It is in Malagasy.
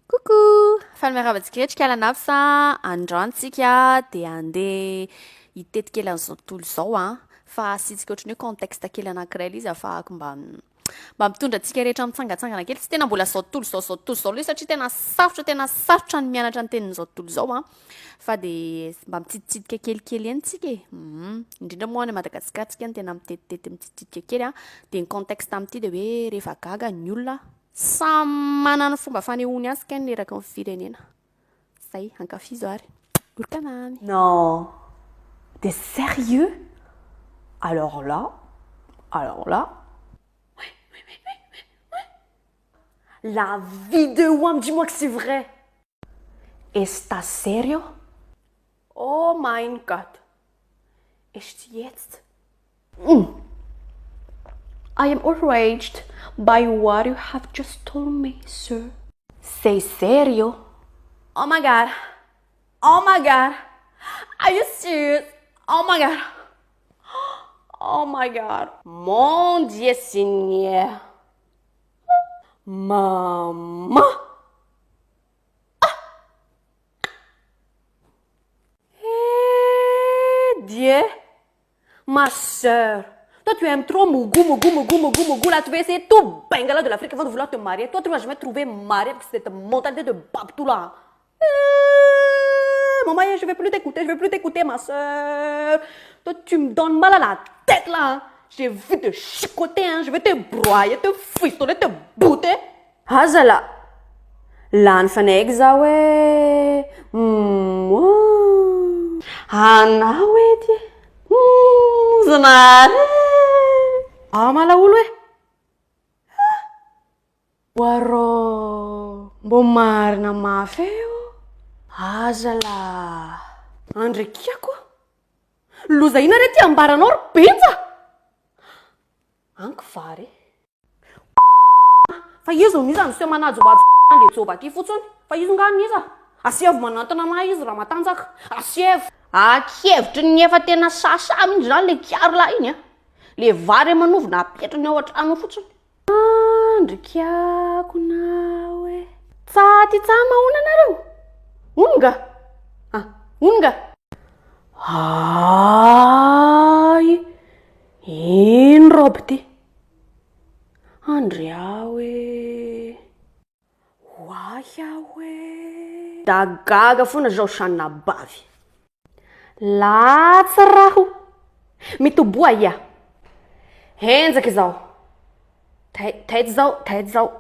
Coucou! Fanmiarahavatsika rehetra kalanafsa androantsika dia andeha hitetika kely an'izao tontolo izao a fa asitsika ohatran'ny hoe contexte kely anankiray ilay izy ahafahako mba mitondra antsika rehetra mitsangatsangana kely tsy tena mbola zao tontolo zao ilay satria tena sarotra ny mianatra ny tenin'izao tontolo izao a fa dia mba mitsiditsidika kelikely eny tsika e indrindra moa any Madagasikara tsika ny tena mitetitety mitsiditsidika kely a dia ny contexte amin'ity dia hoe rehefa gaga ny olona samy manana fomba fanehoany azy ka ny eraky ny firenena. Zay, ankafizo ary. Orkanany. Non. T'es sérieux? Alors là. La vidéo, dis-moi que c'est vrai. Estás serio? Oh mein Gott. Echt jetzt? I am outraged by what you have just told me, sir. Sei sério? Oh my god. Are you serious? Oh my god. Oh my god. Mon Dieu Seigneur. Maman. Dieu. Ma sœur. Toi, tu aimes trop Mougou. Là, tu veux essayer tout Bengala de l'Afrique avant de vouloir te marier. Toi, tu ne vas jamais trouver marié avec cette mentalité de Babtou là. Maman, je ne vais plus t'écouter, ma soeur. Toi, tu me donnes mal à la tête là. J'ai vu te chicoter, je vais te broyer, te fistonner, te bouter. Hazala. Lan faneg zawe. Ana wedi. Zanare. Amala olo e. Waro. Mbo marina mafy eo. Azala. Andrekiako. Loza ina re ty ambaranao ry benja. Anky vary. Fa izy niza ny manajo le jova ty fotsiny. Fa izy nga niza. Asievo manantona na izy raha matanjaka. Asievo. Akevitry ny efa tena sasa mintsy zany le kiaro lahy iny a. Le vary amanovo na apetrany ao an-trano fotsiny. Andrikiako nawe. Tsaty tsama ona nareo. Unga. Ay. Ino robe ty? Andriawe. Wayawe. Dagaga foana zao sanina bavy. Latsa raho. Mitoboa ia. Henjaky zao. Taidy zao.